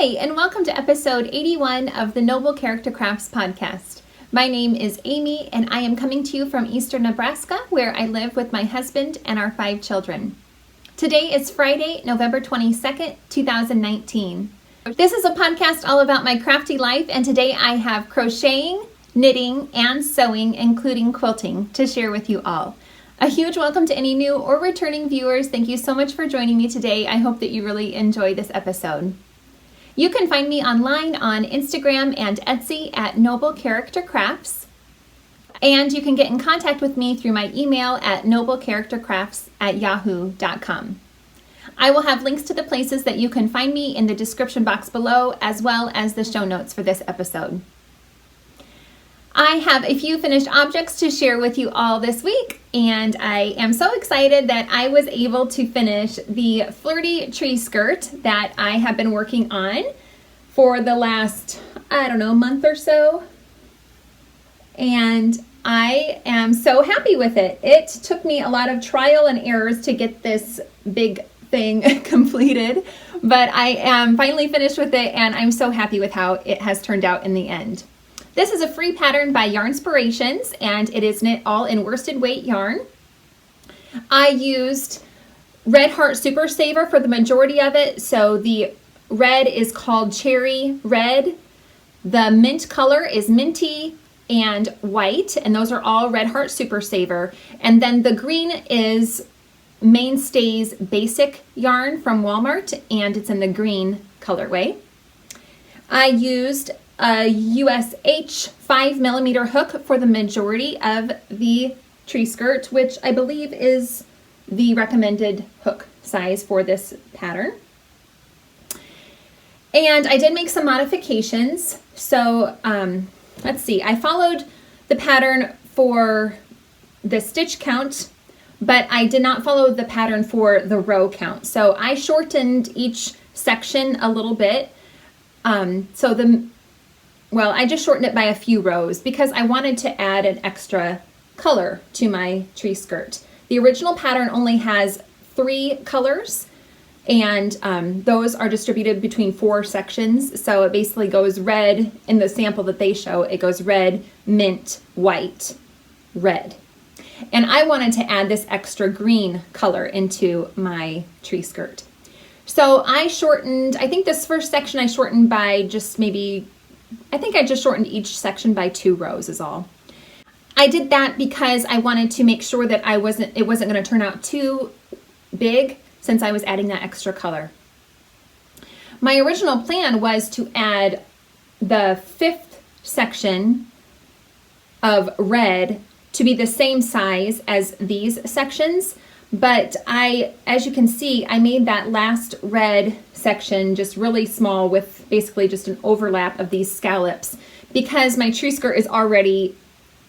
Hi, and welcome to episode 81 of the Noble Character Crafts podcast. My name is Amy, and I am coming to you from eastern Nebraska, where I live with my husband and our 5 children. Today is Friday, November 22nd, 2019. This is a podcast all about my crafty life, and today I have crocheting, knitting, and sewing, including quilting, to share with you all. A huge welcome to any new or returning viewers. Thank you so much for joining me today. I hope that you really enjoy this episode. You can find me online on Instagram and Etsy at Noble Character Crafts. And you can get in contact with me through my email at noblecharactercrafts@yahoo.com. I will have links to the places that you can find me in the description box below, as well as the show notes for this episode. I have a few finished objects to share with you all this week, and I am so excited that I was able to finish the Flirty tree skirt that I have been working on for the last, month or so, and I am so happy with it. It took me a lot of trial and errors to get this big thing completed, but I am finally finished with it, and I'm so happy with how it has turned out in the end. This is a free pattern by Yarnspirations, and it is knit all in worsted weight yarn. I used Red Heart Super Saver for the majority of it, so the red is called Cherry Red. The mint color is Minty and white, and those are all Red Heart Super Saver. And then the green is Mainstays Basic yarn from Walmart, and it's in the green colorway. I used a USH 5mm hook for the majority of the tree skirt, which I believe is the recommended hook size for this pattern. And I did make some modifications. So let's see, I followed the pattern for the stitch count, but I did not follow the pattern for the row count. So I shortened each section a little bit. I just shortened it by a few rows because I wanted to add an extra color to my tree skirt. The original pattern only has 3 colors, and those are distributed between 4 sections. So it basically goes red in the sample that they show. It goes red, mint, white, red. And I wanted to add this extra green color into my tree skirt. So I think this first section I shortened by I just shortened each section by 2 rows is all. I did that because I wanted to make sure that it wasn't going to turn out too big since I was adding that extra color. My original plan was to add the 5th section of red to be the same size as these sections, but as you can see, I made that last red section just really small with basically just an overlap of these scallops because my tree skirt is already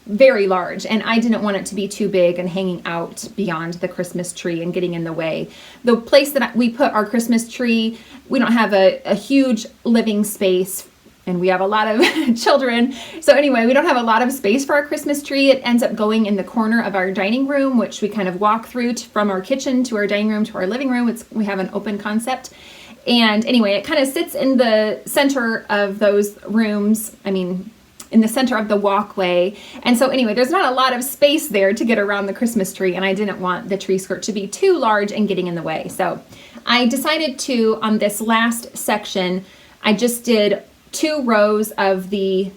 very large and I didn't want it to be too big and hanging out beyond the Christmas tree and getting in the way. The place that we put our Christmas tree, we don't have a huge living space, and we have a lot of children. So anyway, we don't have a lot of space for our Christmas tree. It ends up going in the corner of our dining room, which we kind of walk through from our kitchen to our dining room to our living room. We have an open concept. And anyway, it kind of sits in the center of those rooms. In the center of the walkway. And so anyway, there's not a lot of space there to get around the Christmas tree, and I didn't want the tree skirt to be too large and getting in the way. So I decided to, on this last section, I just did 2 rows of this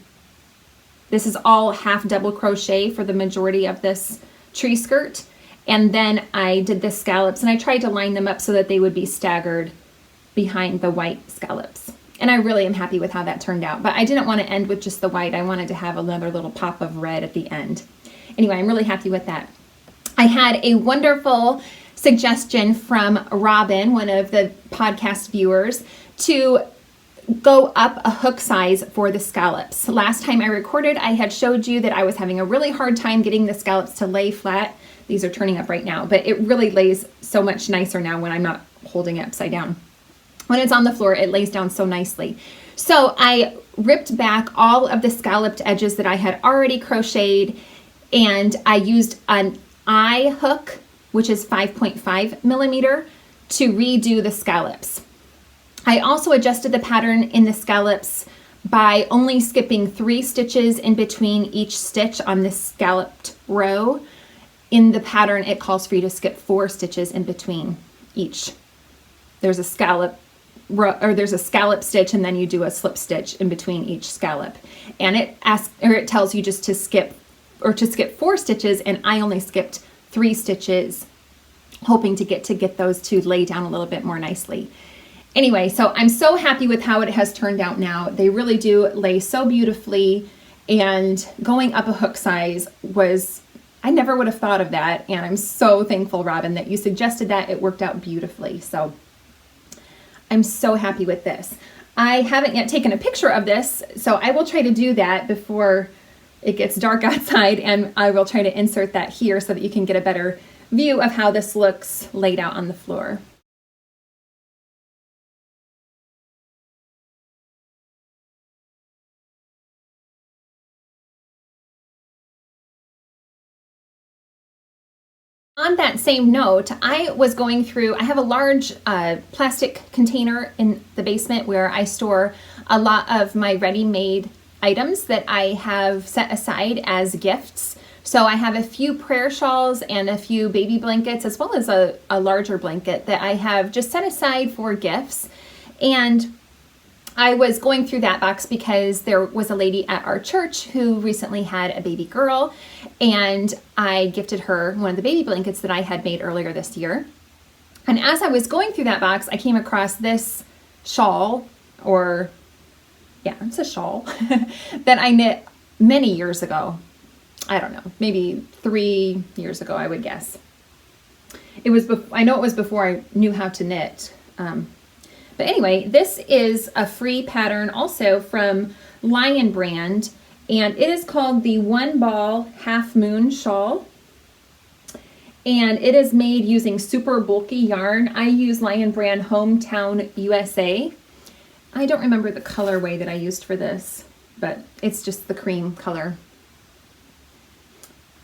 is all half double crochet for the majority of this tree skirt. And then I did the scallops, and I tried to line them up so that they would be staggered behind the white scallops. And I really am happy with how that turned out. But I didn't want to end with just the white. I wanted to have another little pop of red at the end. Anyway, I'm really happy with that. I had a wonderful suggestion from Robin, one of the podcast viewers, to go up a hook size for the scallops. Last time I recorded, I had showed you that I was having a really hard time getting the scallops to lay flat. These are turning up right now, but it really lays so much nicer now when I'm not holding it upside down. When it's on the floor, it lays down so nicely. So I ripped back all of the scalloped edges that I had already crocheted, and I used an eye hook, which is 5.5 millimeter, to redo the scallops. I also adjusted the pattern in the scallops by only skipping 3 stitches in between each stitch on this scalloped row. In the pattern, it calls for you to skip 4 stitches in between each. There's a scallop row, or there's a scallop stitch, and then you do a slip stitch in between each scallop. And it tells you just to skip 4 stitches, and I only skipped 3 stitches, hoping to get those to lay down a little bit more nicely. Anyway, so I'm so happy with how it has turned out now. They really do lay so beautifully, and going up a hook size I never would have thought of that, and I'm so thankful, Robin, that you suggested that. It worked out beautifully, so I'm so happy with this. I haven't yet taken a picture of this, so I will try to do that before it gets dark outside, and I will try to insert that here so that you can get a better view of how this looks laid out on the floor. On that same note, I was going through, I have a large plastic container in the basement where I store a lot of my ready-made items that I have set aside as gifts. So I have a few prayer shawls and a few baby blankets, as well as a larger blanket that I have just set aside for gifts. And I was going through that box because there was a lady at our church who recently had a baby girl, and I gifted her one of the baby blankets that I had made earlier this year. And as I was going through that box, I came across this shawl, it's a shawl, that I knit many years ago. I don't know, maybe 3 years ago, I would guess. I know it was before I knew how to knit. But anyway, this is a free pattern also from Lion Brand, and it is called the One Ball Half Moon Shawl. And it is made using super bulky yarn. I use Lion Brand Hometown USA. I don't remember the colorway that I used for this, but it's just the cream color.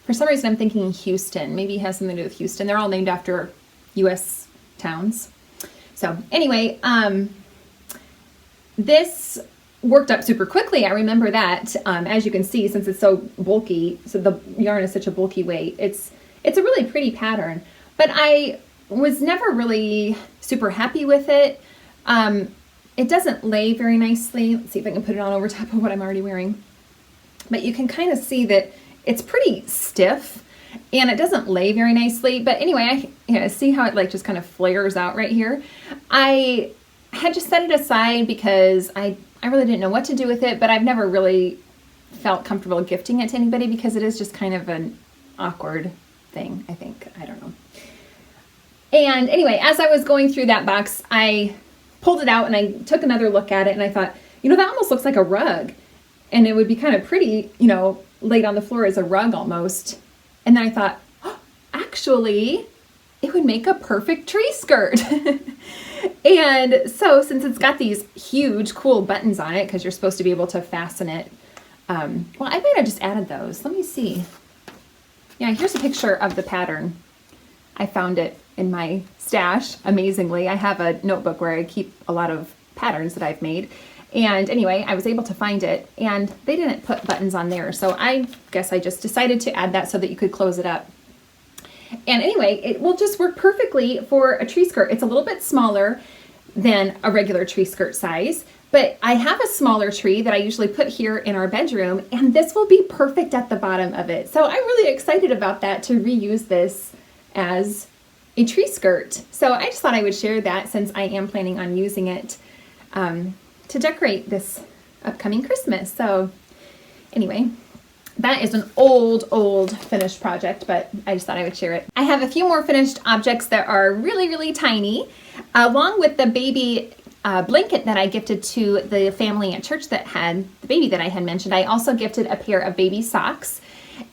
For some reason, I'm thinking Houston. Maybe it has something to do with Houston. They're all named after U.S. towns. So anyway, this worked up super quickly. I remember that, as you can see, since it's so bulky, so the yarn is such a bulky weight, it's a really pretty pattern, but I was never really super happy with it. It doesn't lay very nicely. Let's see if I can put it on over top of what I'm already wearing. But you can kind of see that it's pretty stiff, and it doesn't lay very nicely. But anyway, see how it just kind of flares out right here. I had just set it aside because I really didn't know what to do with it, but I've never really felt comfortable gifting it to anybody because it is just kind of an awkward thing, I think. I don't know. And anyway, as I was going through that box, I pulled it out and I took another look at it, and I thought, that almost looks like a rug, and it would be kind of pretty, laid on the floor as a rug almost. And then I thought, actually, it would make a perfect tree skirt. And so since it's got these huge cool buttons on it, because you're supposed to be able to fasten it, I might have just added those. Let me see. Yeah, here's a picture of the pattern. I found it in my stash, amazingly. I have a notebook where I keep a lot of patterns that I've made. And anyway, I was able to find it, and they didn't put buttons on there. So I guess I just decided to add that so that you could close it up. And anyway, it will just work perfectly for a tree skirt. It's a little bit smaller than a regular tree skirt size, but I have a smaller tree that I usually put here in our bedroom, and this will be perfect at the bottom of it. So I'm really excited about that, to reuse this as a tree skirt. So I just thought I would share that, since I am planning on using it to decorate this upcoming Christmas. So anyway, that is an old finished project, but I just thought I would share it. I have a few more finished objects that are really, really tiny, along with the baby blanket that I gifted to the family at church that had the baby that I had mentioned. I also gifted a pair of baby socks,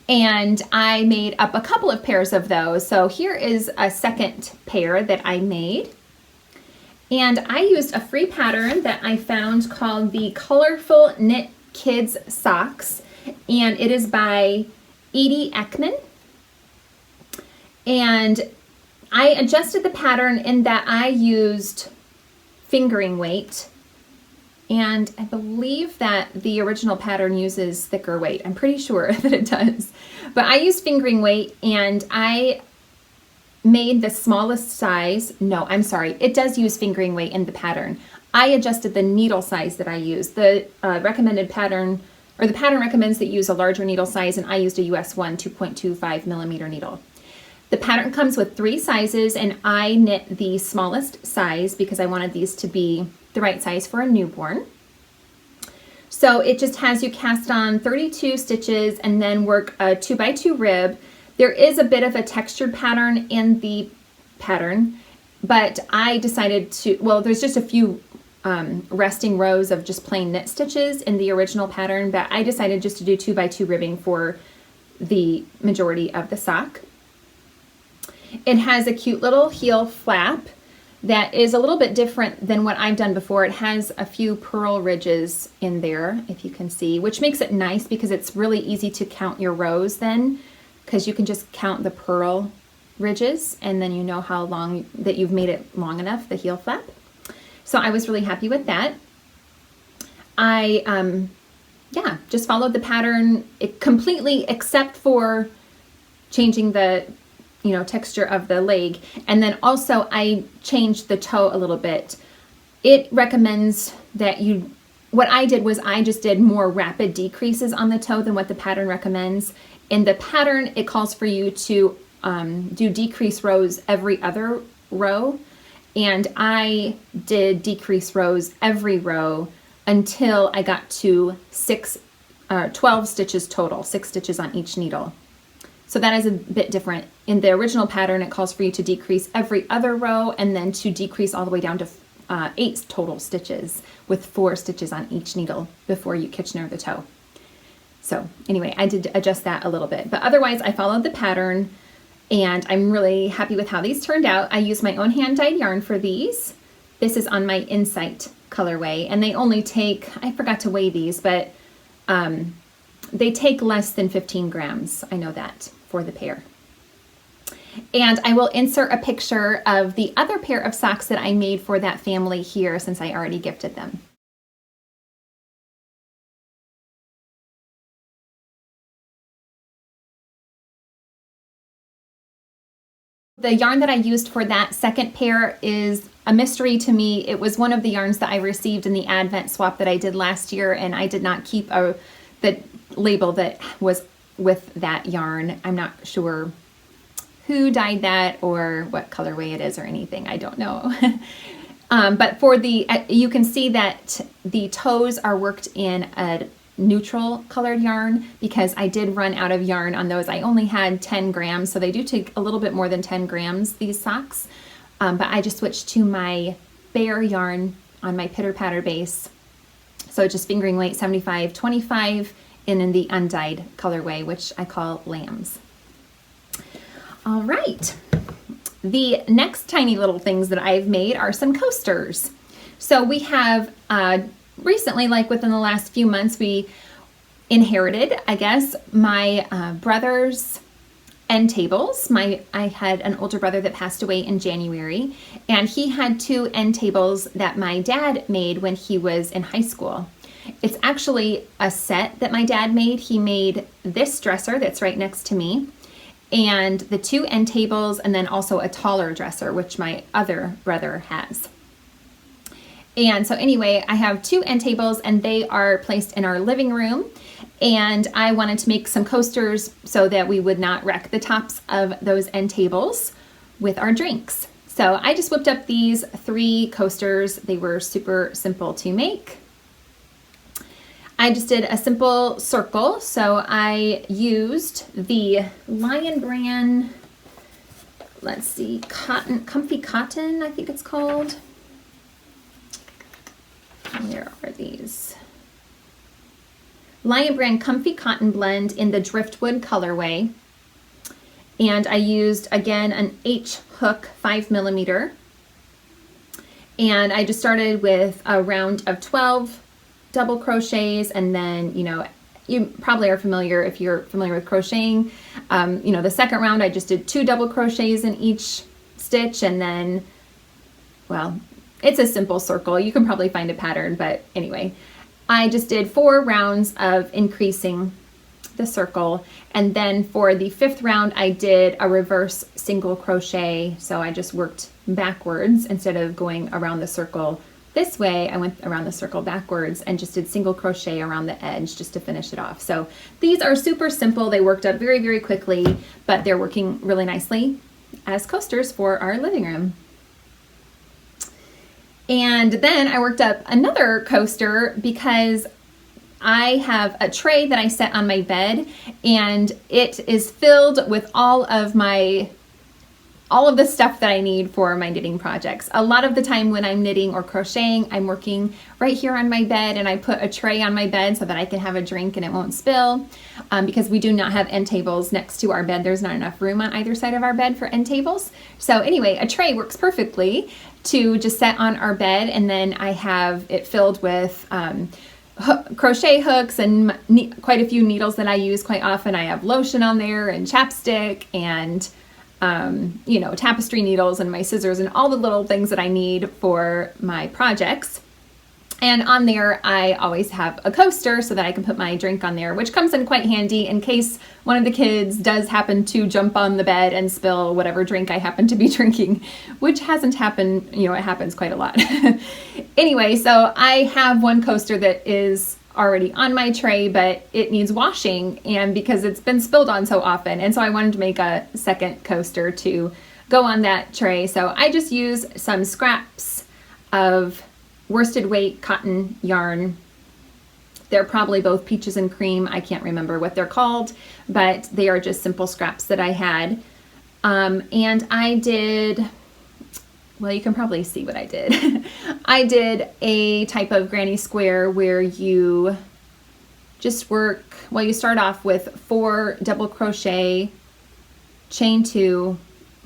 and I made up a couple of pairs of those. So here is a second pair that I made. And I used a free pattern that I found called the Colorful Knit Kids Socks, and it is by Edie Eckman. And I adjusted the pattern in that I used fingering weight. And I believe that the original pattern uses thicker weight. I'm pretty sure that it does. But I used fingering weight, and I made the smallest size. No, I'm sorry. It does use fingering weight in the pattern. I adjusted the needle size that I used. The recommended pattern, or the pattern recommends that you use a larger needle size, and I used a US 1 2.25 millimeter needle. The pattern comes with 3 sizes, and I knit the smallest size because I wanted these to be the right size for a newborn. So it just has you cast on 32 stitches and then work a 2x2 rib. There is a bit of a textured pattern in the pattern, but I decided to, well, there's just a few resting rows of just plain knit stitches in the original pattern, but I decided just to do 2x2 ribbing for the majority of the sock. It has a cute little heel flap that is a little bit different than what I've done before. It has a few purl ridges in there, if you can see, which makes it nice because it's really easy to count your rows then, because you can just count the purl ridges and then you know how long that you've made it long enough, the heel flap. So I was really happy with that. I yeah, just followed the pattern completely except for changing the texture of the leg. And then also I changed the toe a little bit. It recommends that what I did was I just did more rapid decreases on the toe than what the pattern recommends. In the pattern, it calls for you to do decrease rows every other row. And I did decrease rows every row until I got to 12 stitches total, 6 stitches on each needle. So that is a bit different. In the original pattern, it calls for you to decrease every other row and then to decrease all the way down to 8 total stitches with 4 stitches on each needle before you Kitchener the toe. So anyway, I did adjust that a little bit, but otherwise I followed the pattern and I'm really happy with how these turned out. I used my own hand-dyed yarn for these. This is on my Insight colorway, and they only take, I forgot to weigh these, but they take less than 15 grams. I know that for the pair. And I will insert a picture of the other pair of socks that I made for that family here since I already gifted them. The yarn that I used for that second pair is a mystery to me. It was one of the yarns that I received in the Advent swap that I did last year, and I did not keep the label that was with that yarn. I'm not sure who dyed that or what colorway it is or anything. I don't know. But for you can see that the toes are worked in a neutral colored yarn because I did run out of yarn on those. I only had 10 grams, so they do take a little bit more than 10 grams, these socks. But I just switched to my bare yarn on my pitter patter base. So just fingering weight 75-25 in the undyed colorway, which I call lambs. All right. The next tiny little things that I've made are some coasters. So we have recently, like within the last few months, we inherited, I guess, my brother's end tables. I had an older brother that passed away in January, and he had 2 end tables that my dad made when he was in high school. It's actually a set that my dad made. He made this dresser that's right next to me, and the 2 end tables, and then also a taller dresser, which my other brother has. And so anyway, I have 2 end tables, and they are placed in our living room, and I wanted to make some coasters so that we would not wreck the tops of those end tables with our drinks. So I just whipped up these 3 coasters. They were super simple to make. I just did a simple circle, so I used the Lion brand, let's see, Comfy Cotton, I think it's called. Where are these? Lion brand Comfy Cotton blend in the Driftwood colorway. And I used, again, an H hook 5mm. And I just started with a round of 12 double crochets, and then, you probably are familiar, if you're familiar with crocheting, the second round I just did 2 double crochets in each stitch, and then, well, it's a simple circle. You can probably find a pattern, but anyway, I just did 4 rounds of increasing the circle, and then for the 5th round I did a reverse single crochet. So I just worked backwards instead of going around the circle this way. I went around the circle backwards and just did single crochet around the edge just to finish it off. So these are super simple. They worked up very, very quickly, but they're working really nicely as coasters for our living room. And then I worked up another coaster because I have a tray that I set on my bed, and it is filled with all of the stuff that I need for my knitting projects. A lot of the time when I'm knitting or crocheting, I'm working right here on my bed, and I put a tray on my bed so that I can have a drink and it won't spill, because we do not have end tables next to our bed. There's not enough room on either side of our bed for end tables. So anyway, a tray works perfectly to just set on our bed, and then I have it filled with crochet hooks and quite a few needles that I use quite often. I have lotion on there and chapstick and you know, tapestry needles and my scissors and all the little things that I need for my projects. And on there, I always have a coaster so that I can put my drink on there, which comes in quite handy in case one of the kids does happen to jump on the bed and spill whatever drink I happen to be drinking, which hasn't happened, you know, it happens quite a lot. Anyway, so I have one coaster that is already on my tray, but it needs washing, and because it's been spilled on so often, and so I wanted to make a second coaster to go on that tray. So I just use some scraps of worsted weight cotton yarn. They're probably both peaches and cream. I can't remember what they're called, but they are just simple scraps that I had. And I did, well, you can probably see what I did. I did a type of granny square where you just work, well, you start off with 4 double crochet, chain 2,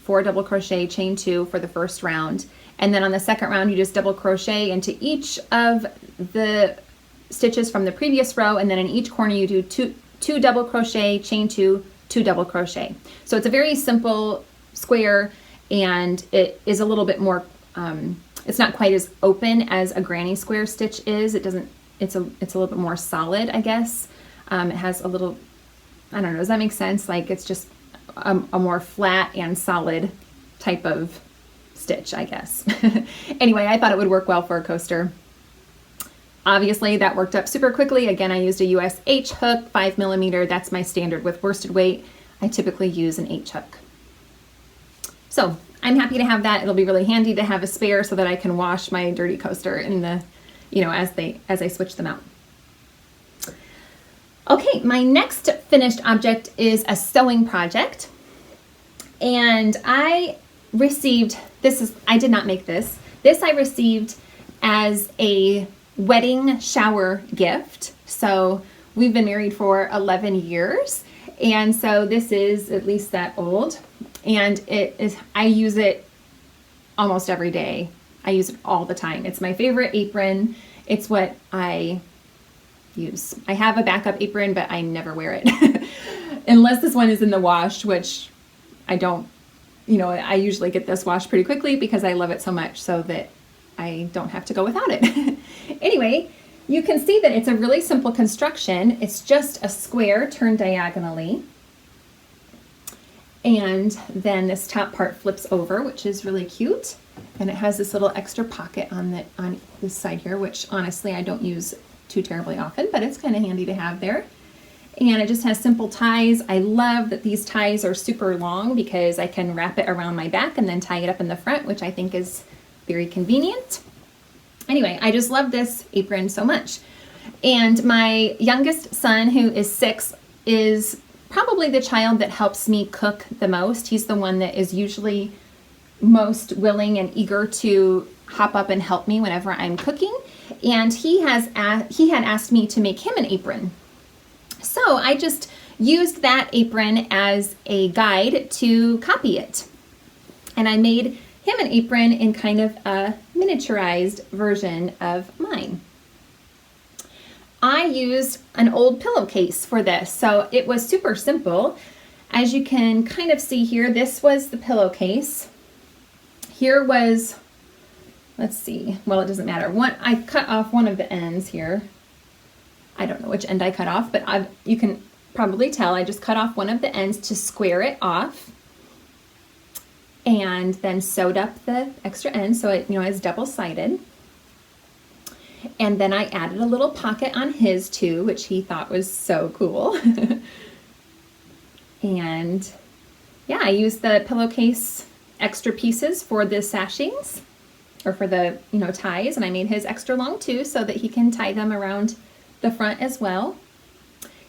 4 double crochet, chain 2 for the first round. And then on the second round, you just double crochet into each of the stitches from the previous row. And then in each corner, you do two double crochet, chain 2, 2 double crochet. So it's a very simple square, and it is a little bit more, it's not quite as open as a granny square stitch is. It's a little bit more solid, I guess. It has a little, I don't know, does that make sense? Like it's just a more flat and solid type of stitch, I guess. Anyway, I thought it would work well for a coaster. Obviously that worked up super quickly. Again, I used a US H hook, 5mm. That's my standard with worsted weight. I typically use an H hook. So I'm happy to have that. It'll be really handy to have a spare so that I can wash my dirty coaster in the, you know, as I switch them out. Okay, my next finished object is a sewing project. And I received, I did not make this. This I received as a wedding shower gift. So we've been married for 11 years. And so this is at least that old. And I use it almost every day. I use it all the time. It's my favorite apron. It's what I use. I have a backup apron, but I never wear it. Unless this one is in the wash, which I don't, you know, I usually get this washed pretty quickly because I love it so much so that I don't have to go without it. Anyway, you can see that it's a really simple construction. It's just a square turned diagonally. And then this top part flips over, which is really cute. And it has this little extra pocket on this side here, which honestly I don't use too terribly often, but it's kind of handy to have there. And it just has simple ties. I love that these ties are super long because I can wrap it around my back and then tie it up in the front, which I think is very convenient. Anyway, I just love this apron so much. And my youngest son, who is 6, is probably the child that helps me cook the most. He's the one that is usually most willing and eager to hop up and help me whenever I'm cooking. And he had asked me to make him an apron. So I just used that apron as a guide to copy it. And I made him an apron in kind of a miniaturized version of mine. I used an old pillowcase for this, so it was super simple. As you can kind of see here, this was the pillowcase. Here was let's see. Well, it doesn't matter. I cut off one of the ends here. I don't know which end I cut off, but you can probably tell I just cut off one of the ends to square it off, and then sewed up the extra end so it, is double-sided. And then I added a little pocket on his too, which he thought was so cool. And yeah, I used the pillowcase extra pieces for the sashings, or for the, ties, and I made his extra long too so that he can tie them around the front as well.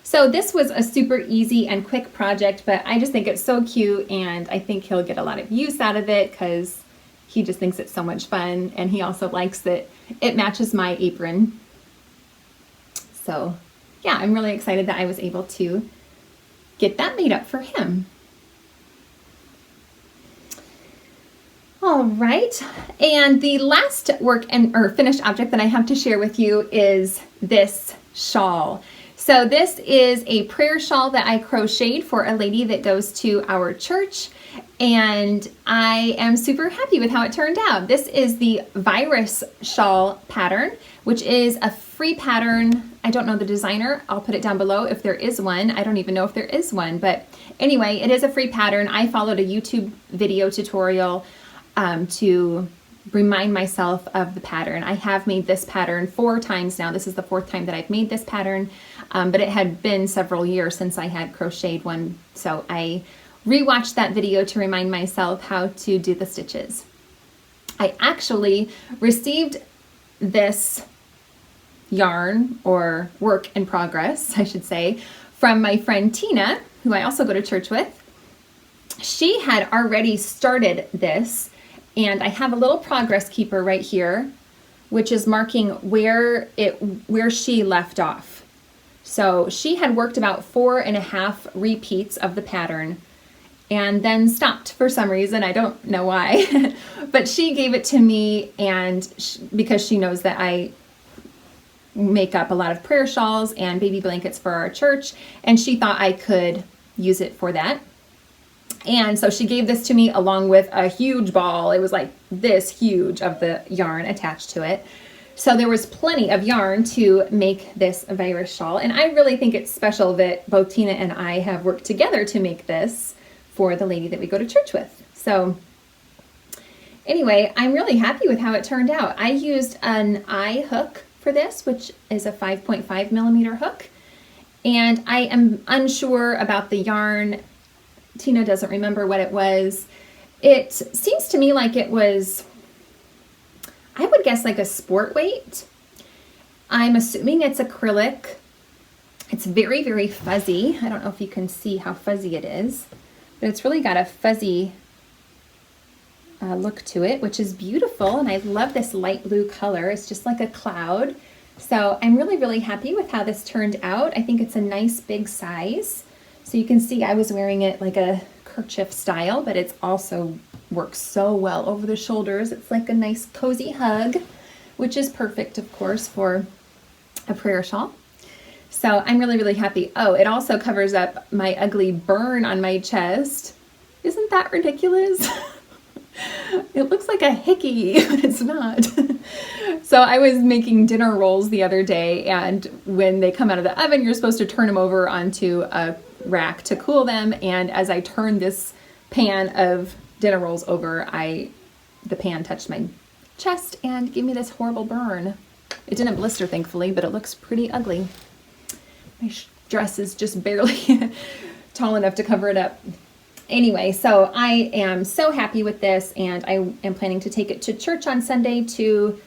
So this was a super easy and quick project, but I just think it's so cute, and I think he'll get a lot of use out of it because he just thinks it's so much fun, and he also likes that it matches my apron. So yeah, I'm really excited that I was able to get that made up for him. All right, and the last finished object that I have to share with you is this shawl. So this is a prayer shawl that I crocheted for a lady that goes to our church, and I am super happy with how it turned out. This is the Virus Shawl pattern, which is a free pattern. I don't know the designer. I'll put it down below if there is one. I don't even know if there is one, but anyway, it is a free pattern. I followed a YouTube video tutorial to remind myself of the pattern. I have made this pattern 4 times now. This is the 4th time that I've made this pattern, but it had been several years since I had crocheted one, so I rewatched that video to remind myself how to do the stitches. I actually received this yarn, or work in progress, I should say, from my friend Tina, who I also go to church with. She had already started this, and I have a little progress keeper right here, which is marking where she left off. So she had worked about 4.5 repeats of the pattern and then stopped for some reason. I don't know why, but she gave it to me, and because she knows that I make up a lot of prayer shawls and baby blankets for our church, and she thought I could use it for that. And so she gave this to me along with a huge ball. It was like this huge of the yarn attached to it. So there was plenty of yarn to make this virus shawl. And I really think it's special that both Tina and I have worked together to make this for the lady that we go to church with. So anyway, I'm really happy with how it turned out. I used an eye hook for this, which is a 5.5 millimeter hook. And I am unsure about the yarn. Tina doesn't remember what it was. It seems to me like it was, I would guess, like a sport weight. I'm assuming it's acrylic. It's very, very fuzzy. I don't know if you can see how fuzzy it is, but it's really got a fuzzy look to it, which is beautiful. And I love this light blue color. It's just like a cloud. So I'm really, really happy with how this turned out. I think it's a nice big size. So you can see I was wearing it like a kerchief style, but it's also works so well over the shoulders. It's like a nice cozy hug, which is perfect, of course, for a prayer shawl. So I'm really, really happy. Oh, it also covers up my ugly burn on my chest. Isn't that ridiculous? It looks like a hickey, but it's not. So I was making dinner rolls the other day, and when they come out of the oven, you're supposed to turn them over onto a rack to cool them. And as I turned this pan of dinner rolls over, the pan touched my chest and gave me this horrible burn. It didn't blister, thankfully, but it looks pretty ugly. My dress is just barely tall enough to cover it up. Anyway, so I am so happy with this, and I am planning to take it to church on Sunday to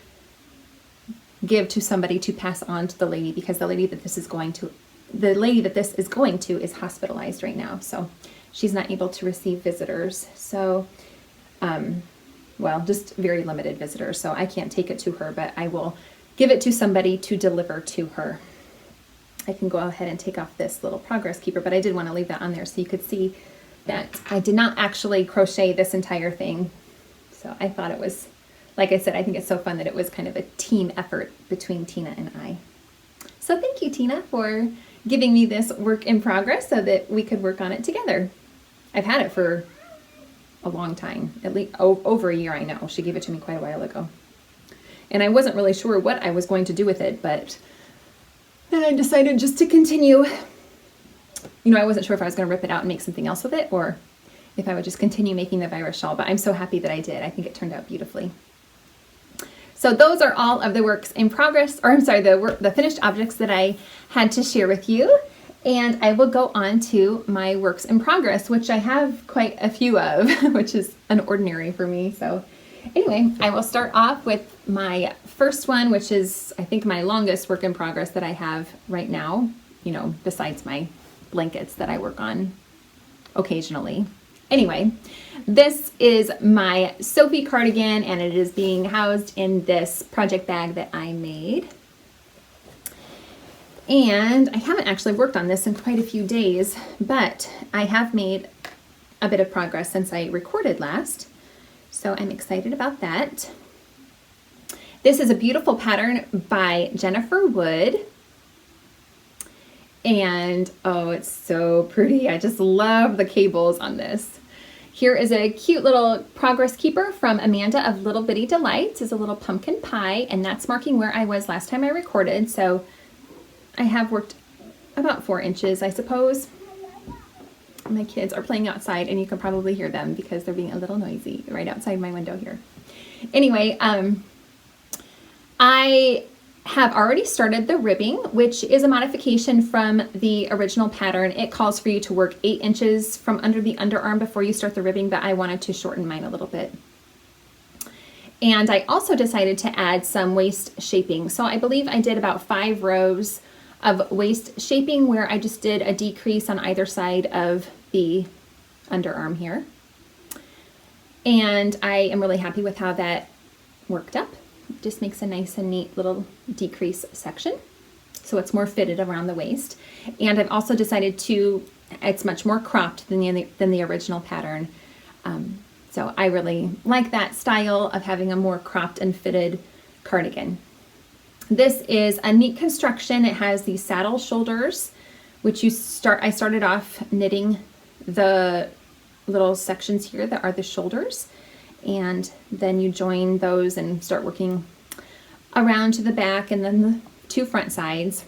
give to somebody to pass on to the lady, because the lady that this is going to is hospitalized right now, so she's not able to receive visitors. So, well, just very limited visitors, so I can't take it to her, but I will give it to somebody to deliver to her. I can go ahead and take off this little progress keeper, but I did want to leave that on there so you could see that I did not actually crochet this entire thing. So I thought it was, like I said, I think it's so fun that it was kind of a team effort between Tina and I. So thank you, Tina, for giving me this work in progress so that we could work on it together. I've had it for a long time, at least over a year, I know. She gave it to me quite a while ago. and I wasn't really sure what I was going to do with it, but then I decided just to continue. You know, I wasn't sure if I was going to rip it out and make something else with it, or if I would just continue making the virus shawl, but I'm so happy that I did. I think it turned out beautifully. So those are all of the works in progress, or I'm sorry, the finished objects that I had to share with you. And I will go on to my works in progress, which I have quite a few of, which is an ordinary for me. So anyway, I will start off with my first one, which is, I think, my longest work in progress that I have right now, you know, besides my blankets that I work on occasionally. Anyway, this is my Sophie cardigan, and it is being housed in this project bag that I made. And I haven't actually worked on this in quite a few days, but I have made a bit of progress since I recorded last. So I'm excited about that. This is a beautiful pattern by Jennifer Wood. And oh, it's so pretty. I just love the cables on this. Here is a cute little progress keeper from Amanda of Little Bitty Delights. It's a little pumpkin pie, and that's marking where I was last time I recorded. So I have worked about 4 inches, I suppose. My kids are playing outside, and you can probably hear them because they're being a little noisy right outside my window here. Anyway, I have already started the ribbing, which is a modification from the original pattern. It calls for you to work 8 inches from under the underarm before you start the ribbing, but I wanted to shorten mine a little bit. And I also decided to add some waist shaping. So I believe I did about 5 rows of waist shaping where I just did a decrease on either side of the underarm here. And I am really happy with how that worked up. It just makes a nice and neat little decrease section, so it's more fitted around the waist. And I've also decided to, it's much more cropped than the original pattern. So I really like that style of having a more cropped and fitted cardigan. This is a neat construction. It has these saddle shoulders, which I started off knitting the little sections here that are the shoulders, and then you join those and start working around to the back and then the 2 front sides.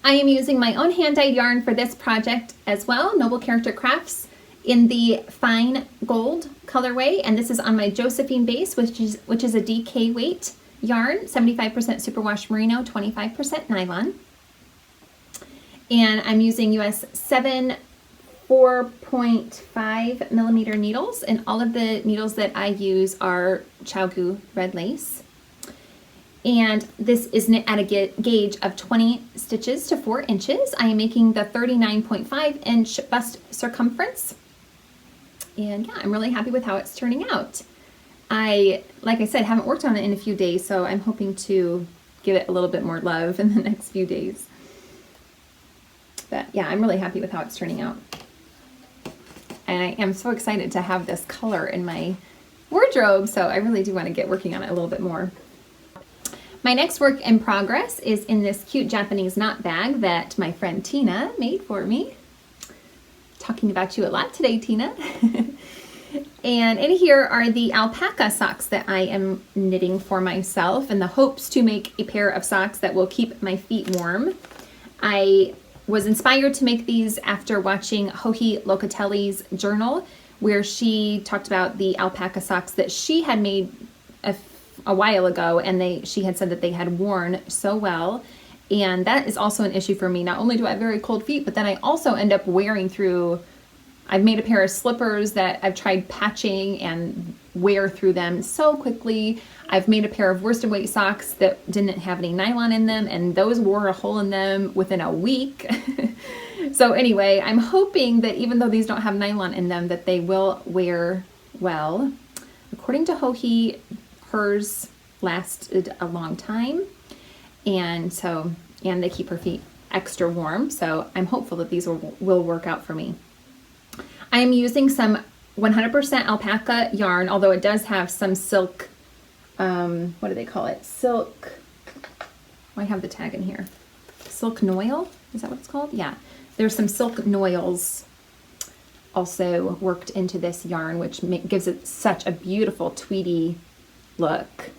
I am using my own hand-dyed yarn for this project as well, Noble Character Crafts, in the fine gold colorway, and this is on my Josephine base, which is a DK weight yarn, 75% superwash merino, 25% nylon. And I'm using US 7 4.5 millimeter needles, and all of the needles that I use are Chowgu red lace. And this is knit at a gauge of 20 stitches to 4 inches. I am making the 39.5 inch bust circumference. And yeah, I'm really happy with how it's turning out. Like I said, haven't worked on it in a few days, so I'm hoping to give it a little bit more love in the next few days. But yeah, I'm really happy with how it's turning out. And I am so excited to have this color in my wardrobe, so I really do want to get working on it a little bit more. My next work in progress is in this cute Japanese knot bag that my friend Tina made for me. Talking about you a lot today, Tina. And in here are the alpaca socks that I am knitting for myself in the hopes to make a pair of socks that will keep my feet warm. I was inspired to make these after watching Johi Locatelli's journal, where she talked about the alpaca socks that she had made a while ago, and she had said that they had worn so well. And that is also an issue for me. Not only do I have very cold feet, but then I also end up wearing through. I've made a pair of slippers that I've tried patching and wear through them so quickly. I've made a pair of worsted weight socks that didn't have any nylon in them, and those wore a hole in them within a week. So anyway, I'm hoping that even though these don't have nylon in them, that they will wear well. According to Johi, hers lasted a long time, and they keep her feet extra warm. So I'm hopeful that these will work out for me. I am using some 100% alpaca yarn, although it does have some silk, what do they call it? Silk, I have the tag in here. Silk noil, is that what it's called? Yeah, there's some silk noils also worked into this yarn, which gives it such a beautiful tweedy look.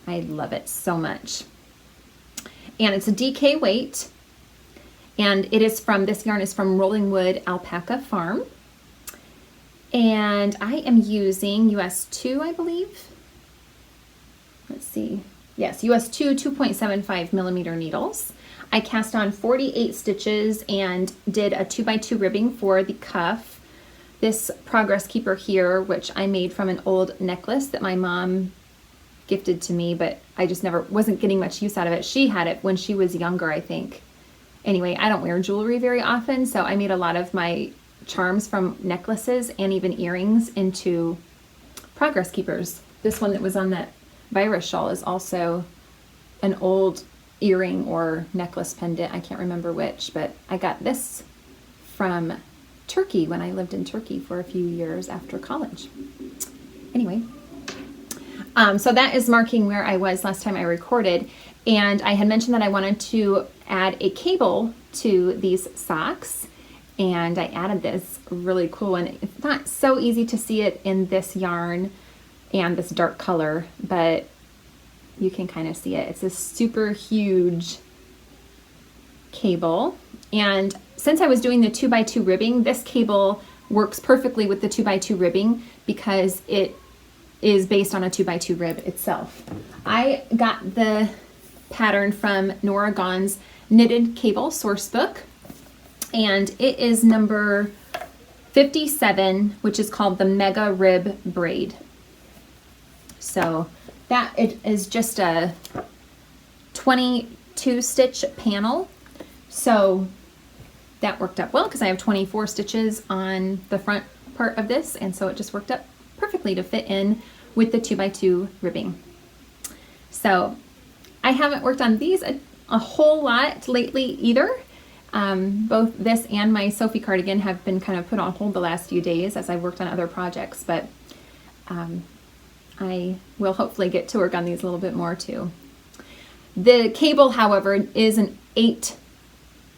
I love it so much. And it's a DK weight, and it is from, this yarn is from Rolling Wood Alpaca Farm. And I am using US 2, I believe. Let's see. Yes, US 2 2.75 millimeter needles. I cast on 48 stitches and did a 2x2 ribbing for the cuff. This Progress Keeper here, which I made from an old necklace that my mom gifted to me, but I just never wasn't getting much use out of it. She had it when she was younger, I think. Anyway, I don't wear jewelry very often, so I made a lot of my charms from necklaces and even earrings into Progress Keepers. This one that was on that virus shawl is also an old earring or necklace pendant. I can't remember which, but I got this from Turkey when I lived in Turkey for a few years after college. Anyway, so that is marking where I was last time I recorded, and I had mentioned that I wanted to add a cable to these socks, and I added this really cool one. It's not so easy to see it in this yarn and this dark color, but you can kind of see it. It's a super huge cable, and since I was doing the 2x2 ribbing, this cable works perfectly with the 2x2 ribbing because it is based on a 2x2 rib itself. I got the pattern from Nora Gaughan's Knitted Cable source book, and it is number 57, which is called the Mega Rib Braid. So that it is just a 22 stitch panel. So that worked up well because I have 24 stitches on the front part of this, and so it just worked up perfectly to fit in with the 2x2 ribbing. So I haven't worked on these a whole lot lately either. Both this and my Sophie Cardigan have been kind of put on hold the last few days as I've worked on other projects, but I will hopefully get to work on these a little bit more too. The cable, however, is an 8,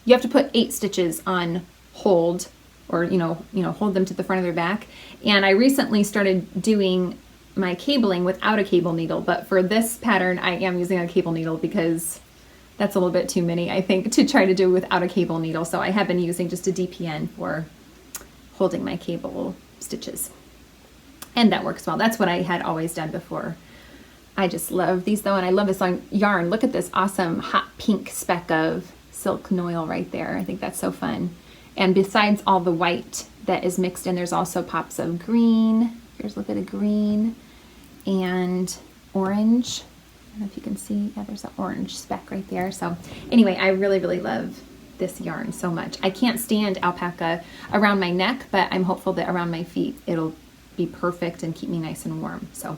you have to put 8 stitches on hold, or hold them to the front of their back. And I recently started doing my cabling without a cable needle, but for this pattern I am using a cable needle because that's a little bit too many, I think, to try to do without a cable needle. So I have been using just a DPN for holding my cable stitches. And that works well. That's what I had always done before. I just love these though, and I love this yarn. Look at this awesome hot pink speck of silk noil right there. I think that's so fun. And besides all the white that is mixed in, there's also pops of green. Here's a little bit of green and orange. I don't know if you can see, yeah, there's an orange speck right there. So anyway, I really, really love this yarn so much. I can't stand alpaca around my neck, but I'm hopeful that around my feet it'll be perfect and keep me nice and warm. So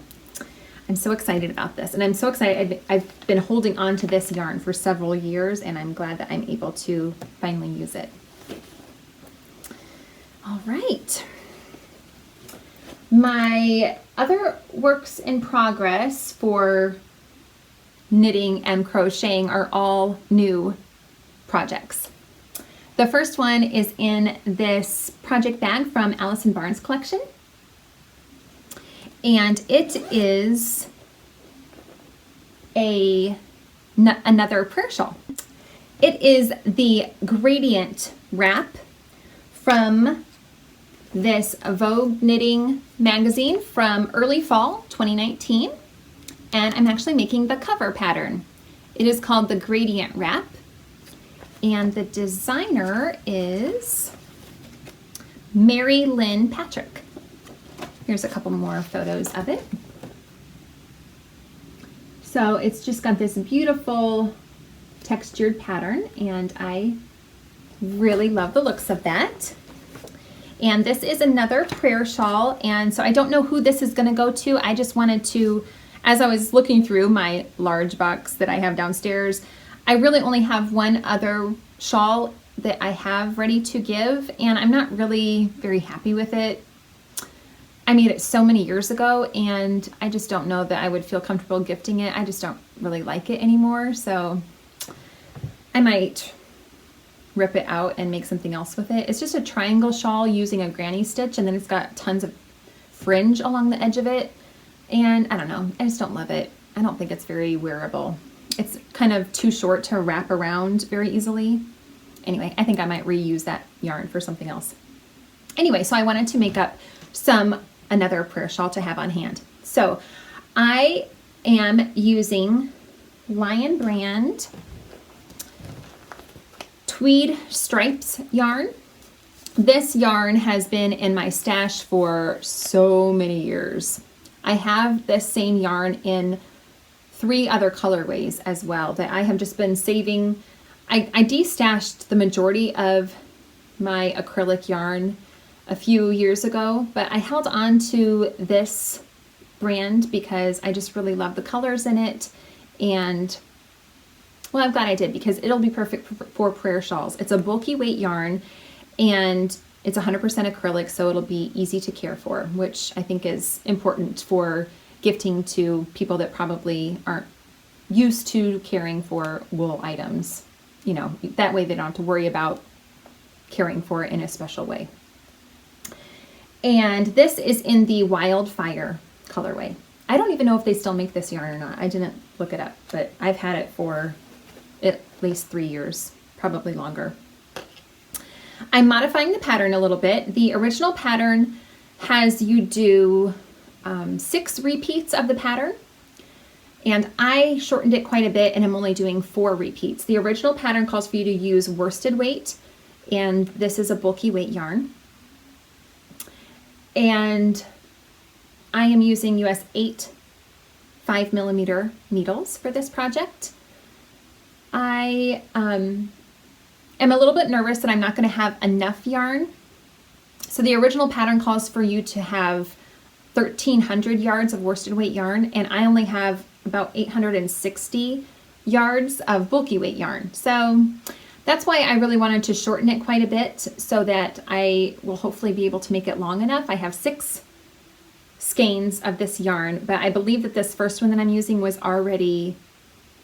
I'm so excited about this, and I'm so excited. I've been holding on to this yarn for several years, and I'm glad that I'm able to finally use it. All right. My other works in progress for knitting and crocheting are all new projects. The first one is in this project bag from Allison Barnes collection, and it is another prayer shawl. It is the gradient wrap from this Vogue Knitting magazine from early fall 2019, and I'm actually making the cover pattern. It is called the Gradient Wrap, and the designer is Mary Lynn Patrick. Here's a couple more photos of it. So it's just got this beautiful textured pattern, and I really love the looks of that. And this is another prayer shawl, and so I don't know who this is going to go to. I just wanted to, as I was looking through my large box that I have downstairs, I really only have one other shawl that I have ready to give, and I'm not really very happy with it. I made it so many years ago, and I just don't know that I would feel comfortable gifting it. I just don't really like it anymore, so I might rip it out and make something else with it. It's just a triangle shawl using a granny stitch, and then it's got tons of fringe along the edge of it, and I don't know, I just don't love it. I don't think it's very wearable. It's kind of too short to wrap around very easily. Anyway, I think I might reuse that yarn for something else. Anyway, so I wanted to make up another prayer shawl to have on hand. So I am using Lion Brand Tweed Stripes yarn. This yarn has been in my stash for so many years. I have this same yarn in 3 other colorways as well that I have just been saving. I de-stashed the majority of my acrylic yarn a few years ago, but I held on to this brand because I just really love the colors in it. And well, I'm glad I did, because it'll be perfect for prayer shawls. It's a bulky weight yarn and it's 100% acrylic, so it'll be easy to care for, which I think is important for gifting to people that probably aren't used to caring for wool items. You know, that way they don't have to worry about caring for it in a special way. And this is in the Wildfire colorway. I don't even know if they still make this yarn or not. I didn't look it up, but I've had it for at least 3 years, probably longer. I'm modifying the pattern a little bit. The original pattern has you do 6 repeats of the pattern, and I shortened it quite a bit and I'm only doing 4 repeats. The original pattern calls for you to use worsted weight, and this is a bulky weight yarn. And I am using US 8 5mm needles for this project. I am a little bit nervous that I'm not going to have enough yarn. So the original pattern calls for you to have 1,300 yards of worsted weight yarn, and I only have about 860 yards of bulky weight yarn. So that's why I really wanted to shorten it quite a bit so that I will hopefully be able to make it long enough. I have 6 skeins of this yarn, but I believe that this first one that I'm using was already,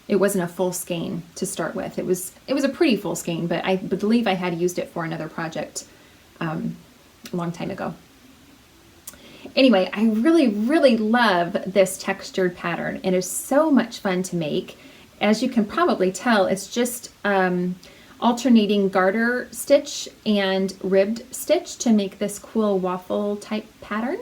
it wasn't a full skein to start with. It was a pretty full skein, but I believe I had used it for another project a long time ago. Anyway, I really, really love this textured pattern. It is so much fun to make. As you can probably tell, it's just alternating garter stitch and ribbed stitch to make this cool waffle type pattern.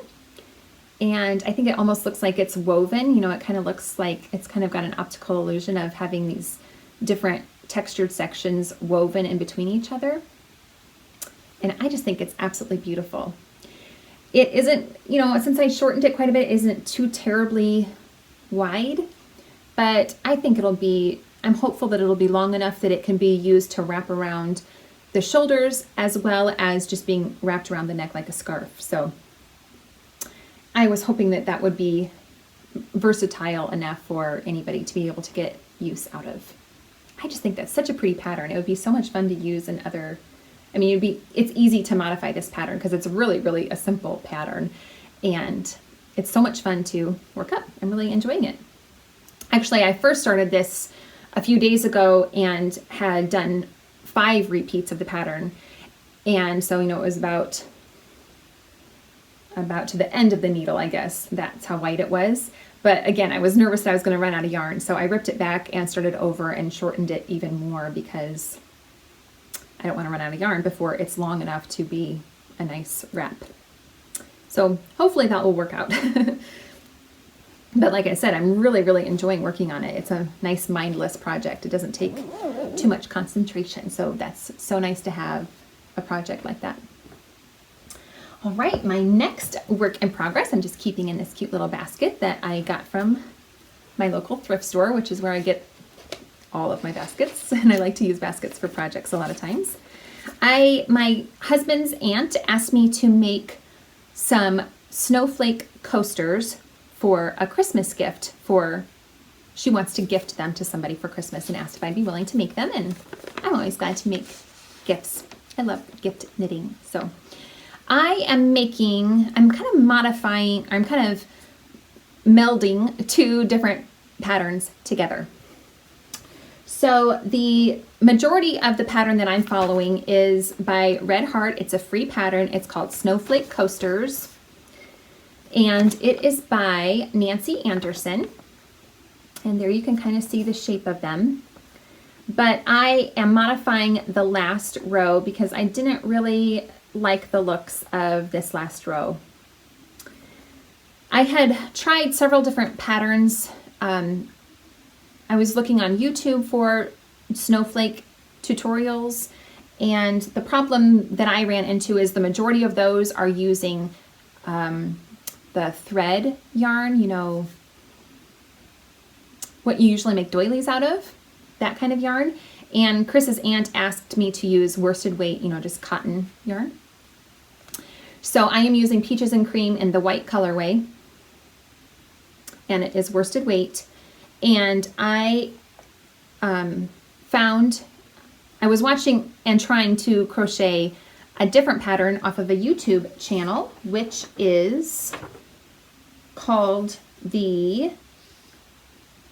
And I think it almost looks like it's woven. You know, it kind of looks like it's kind of got an optical illusion of having these different textured sections woven in between each other. And I just think it's absolutely beautiful. It isn't, you know, since I shortened it quite a bit, it isn't too terribly wide, but I think it'll be, I'm hopeful that it'll be long enough that it can be used to wrap around the shoulders as well as just being wrapped around the neck like a scarf. So I was hoping that that would be versatile enough for anybody to be able to get use out of. I just think that's such a pretty pattern. It would be so much fun to use in other, I mean, it's easy to modify this pattern because it's really, really a simple pattern, and it's so much fun to work up. I'm really enjoying it. Actually, I first started this a few days ago and had done 5 repeats of the pattern. And so, you know, it was about to the end of the needle, I guess. That's how wide it was. But again, I was nervous that I was going to run out of yarn. So I ripped it back and started over and shortened it even more because I don't want to run out of yarn before it's long enough to be a nice wrap. So hopefully that will work out. But like I said, I'm really, really enjoying working on it. It's a nice mindless project. It doesn't take too much concentration. So that's so nice to have a project like that. All right, my next work in progress, I'm just keeping in this cute little basket that I got from my local thrift store, which is where I get all of my baskets. And I like to use baskets for projects a lot of times. My husband's aunt asked me to make some snowflake coasters for a Christmas gift she wants to gift them to somebody for Christmas and asked if I'd be willing to make them, and I'm always glad to make gifts. I love gift knitting. So I'm kind of modifying, I'm kind of melding 2 different patterns together. So the majority of the pattern that I'm following is by Red Heart. It's a free pattern. It's called Snowflake Coasters. And it is by Nancy Anderson. And there you can kind of see the shape of them. But I am modifying the last row because I didn't really like the looks of this last row. I had tried several different patterns. I was looking on YouTube for snowflake tutorials, and the problem that I ran into is the majority of those are using the thread yarn, you know, what you usually make doilies out of, that kind of yarn. And Chris's aunt asked me to use worsted weight, you know, just cotton yarn. So I am using Peaches and Cream in the white colorway, and it is worsted weight. And I I was watching and trying to crochet a different pattern off of a YouTube channel, which is called the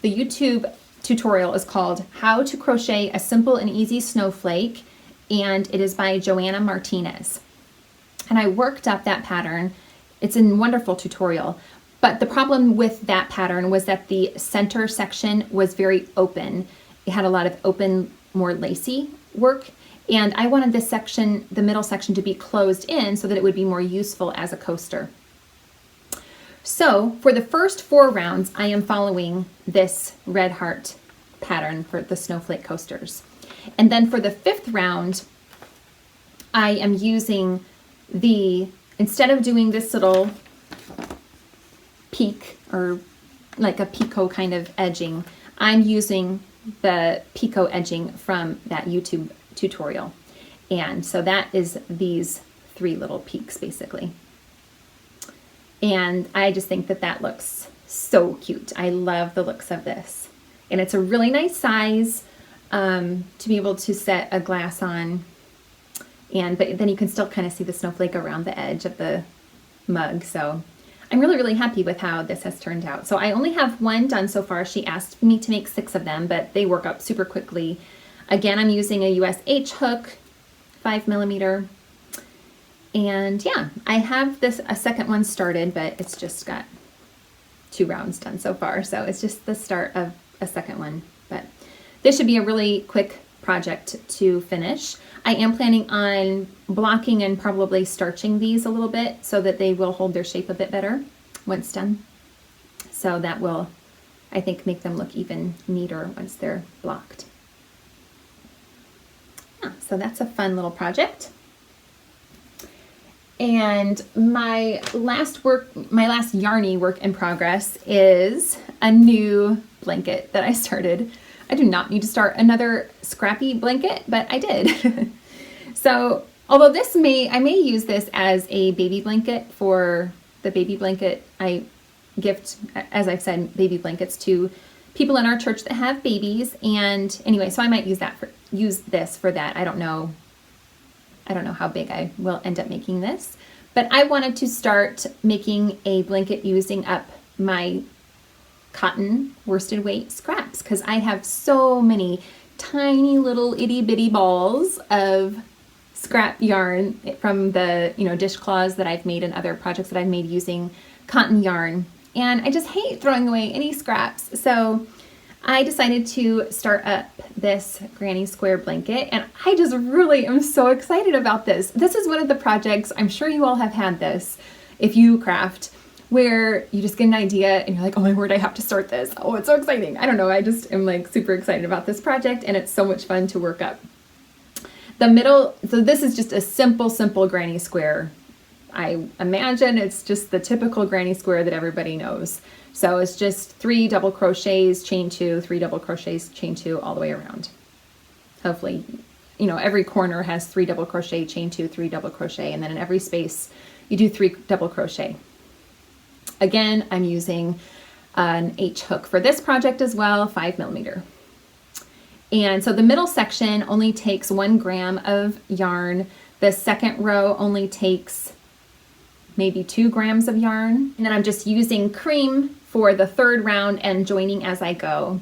YouTube tutorial is called How to Crochet a Simple and Easy Snowflake, and it is by Joanna Martinez. And I worked up that pattern. It's a wonderful tutorial, but the problem with that pattern was that the center section was very open. It had a lot of open, more lacy work, and I wanted this section, the middle section, to be closed in so that it would be more useful as a coaster. So for the first 4 rounds, I am following this red heart pattern for the snowflake coasters. And then for the 5th round, I am using instead of doing this little peak or like a picot kind of edging, I'm using the picot edging from that YouTube tutorial. And so that is these 3 little peaks basically. And I just think that that looks so cute. I love the looks of this. And it's a really nice size to be able to set a glass on. But then you can still kind of see the snowflake around the edge of the mug. So I'm really, really happy with how this has turned out. So I only have 1 done so far. She asked me to make 6 of them, but they work up super quickly. Again, I'm using a US H hook, 5mm. And yeah, I have a second one started, but it's just got 2 rounds done so far. So it's just the start of a second one. But this should be a really quick project to finish. I am planning on blocking and probably starching these a little bit so that they will hold their shape a bit better once done. So that will, I think, make them look even neater once they're blocked. Yeah, so that's a fun little project. And my last yarny work in progress is a new blanket that I started. I do not need to start another scrappy blanket, but I did. So although I may use this as a baby blanket for the baby blanket. I gift, as I've said, baby blankets to people in our church that have babies. And anyway, so I might use this for that. I don't know how big I will end up making this, but I wanted to start making a blanket using up my cotton worsted weight scraps because I have so many tiny little itty bitty balls of scrap yarn from the dishcloths that I've made and other projects that I've made using cotton yarn, and I just hate throwing away any scraps. So I decided to start up this granny square blanket, and I just really am so excited about this. This is one of the projects, I'm sure you all have had this if you craft, where you just get an idea and you're like, oh my word, I have to start this. Oh, it's so exciting. I don't know, I just am like super excited about this project, and it's so much fun to work up. So this is just a simple granny square. I imagine it's just the typical granny square that everybody knows. So it's just 3 double crochets, chain 2, 3 double crochets, chain 2 all the way around. Hopefully, every corner has 3 double crochet, chain 2, 3 double crochet, and then in every space you do 3 double crochet. Again, I'm using an H hook for this project as well, 5mm. And so the middle section only takes 1 gram of yarn. The second row only takes maybe 2 grams of yarn. And then I'm just using cream for the 3rd round and joining as I go.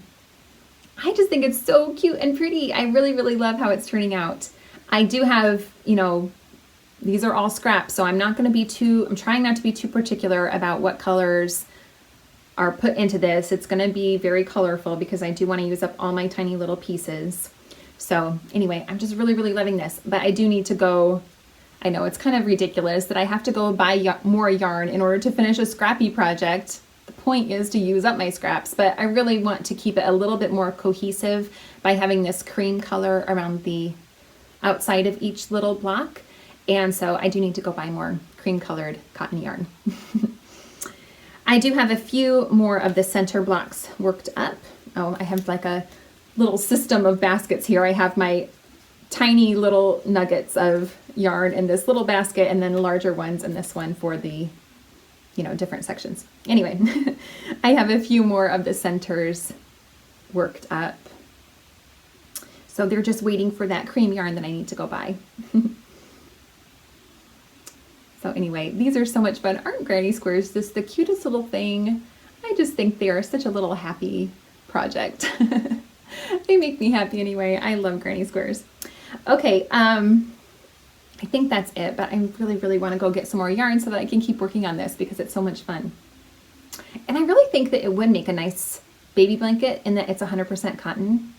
I just think it's so cute and pretty. I really, really love how it's turning out. I do have, these are all scraps, so I'm trying not to be too particular about what colors are put into this. It's going to be very colorful because I do want to use up all my tiny little pieces. So anyway, I'm just really, really loving this, but I do need to go. I know it's kind of ridiculous that I have to go buy more yarn in order to finish a scrappy project. The point is to use up my scraps, but I really want to keep it a little bit more cohesive by having this cream color around the outside of each little block. And so I do need to go buy more cream colored cotton yarn. I do have a few more of the center blocks worked up. Oh, I have like a little system of baskets here. I have my tiny little nuggets of yarn in this little basket and then larger ones in this one for the, you know, different sections. Anyway, I have a few more of the centers worked up. So they're just waiting for that cream yarn that I need to go buy. So anyway, these are so much fun. Aren't granny squares just the cutest little thing? I just think they are such a little happy project. They make me happy anyway. I love granny squares. Okay, I think that's it, but I really, really want to go get some more yarn so that I can keep working on this because it's so much fun. And I really think that it would make a nice baby blanket in that it's 100% cotton.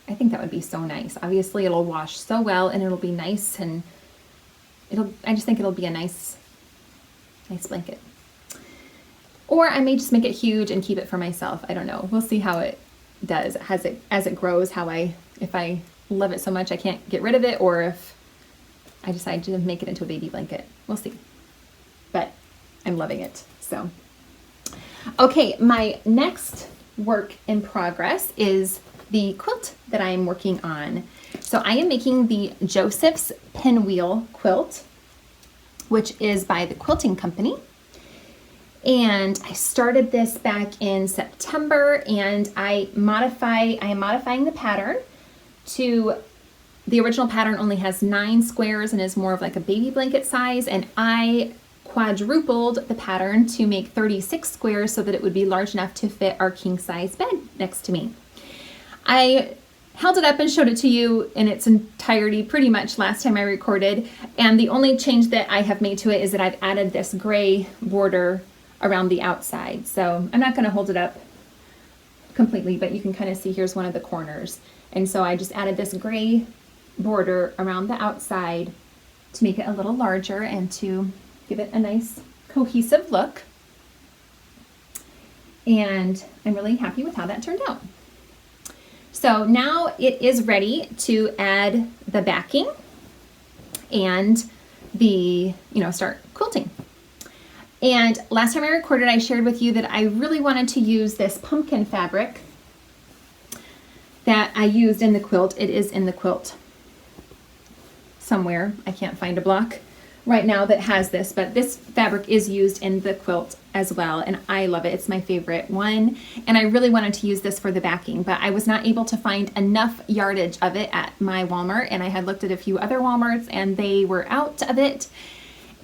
I think that would be so nice. Obviously it'll wash so well and it'll be nice, and I just think it'll be a nice blanket. Or I may just make it huge and keep it for myself. I don't know. We'll see how it does as it grows, if I love it so much I can't get rid of it, or if I decide to make it into a baby blanket. We'll see. But I'm loving it. So, okay, my next work in progress is the quilt that I'm working on. So I am making the Joseph's Pinwheel Quilt, which is by the Quilting Company. And I started this back in September, and I am modifying the pattern to, the original pattern only has 9 squares and is more of like a baby blanket size, and I quadrupled the pattern to make 36 squares so that it would be large enough to fit our king size bed next to me. I held it up and showed it to you in its entirety pretty much last time I recorded, and the only change that I have made to it is that I've added this gray border around the outside. So I'm not going to hold it up completely, but you can kind of see here's one of the corners. And so I just added this gray border around the outside to make it a little larger and to give it a nice cohesive look. And I'm really happy with how that turned out. So now it is ready to add the backing and start quilting. And last time I recorded, I shared with you that I really wanted to use this pumpkin fabric that I used in the quilt. It is in the quilt somewhere. I can't find a block right now that has this, but this fabric is used in the quilt as well, and I love it. It's my favorite one, and I really wanted to use this for the backing, but I was not able to find enough yardage of it at my Walmart, and I had looked at a few other Walmarts and they were out of it.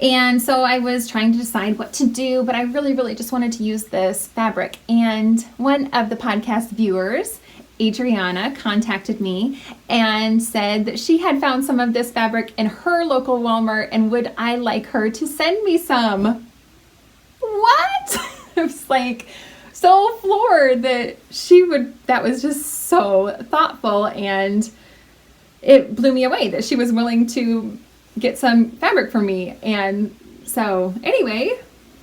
And so I was trying to decide what to do, but I really, really just wanted to use this fabric. And one of the podcast viewers, Adriana, contacted me and said that she had found some of this fabric in her local Walmart and would I like her to send me some. What? I was like so floored that that was just so thoughtful, and it blew me away that she was willing to get some fabric for me. And so anyway,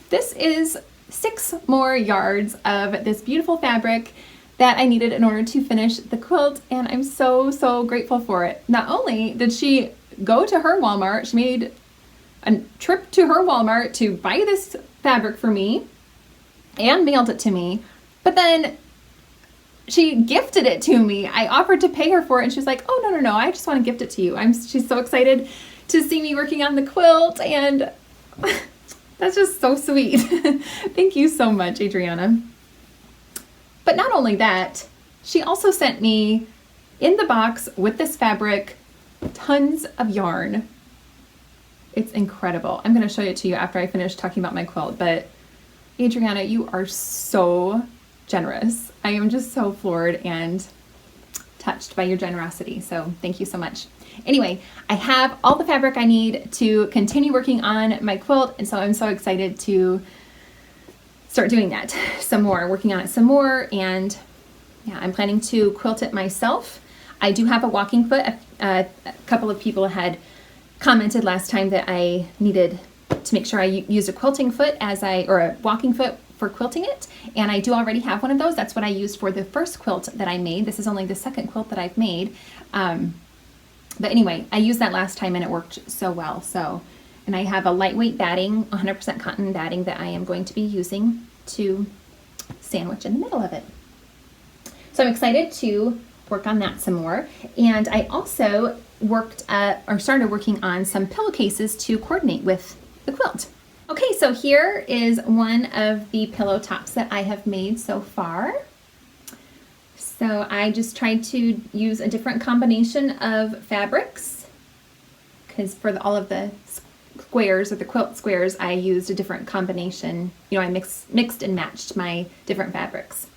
this is 6 more yards of this beautiful fabric that I needed in order to finish the quilt, and I'm so, so grateful for it. Not only did she go to her Walmart, she made a trip to her Walmart to buy this fabric for me and mailed it to me, but then she gifted it to me. I offered to pay her for it, and she's like, oh, no, I just want to gift it to you. She's so excited to see me working on the quilt, and that's just so sweet. Thank you so much, Adriana. But not only that, she also sent me in the box with this fabric tons of yarn. It's incredible. I'm going to show it to you after I finish talking about my quilt, but Adriana, you are so generous. I am just so floored and touched by your generosity. So thank you so much. Anyway, I have all the fabric I need to continue working on my quilt, and so I'm so excited to start doing that some more, working on it some more. And yeah, I'm planning to quilt it myself. I do have a walking foot. A couple of people had commented last time that I needed to make sure I used a quilting foot or a walking foot for quilting it. And I do already have one of those. That's what I used for the first quilt that I made. This is only the second quilt that I've made. But anyway, I used that last time and it worked so well. And I have a lightweight batting, 100% cotton batting that I am going to be using to sandwich in the middle of it. So I'm excited to work on that some more. And I also started working on some pillowcases to coordinate with the quilt. Okay, so here is one of the pillow tops that I have made so far. So I just tried to use a different combination of fabrics because for all of the squares or the quilt squares, I used a different combination. You know, I mixed and matched my different fabrics.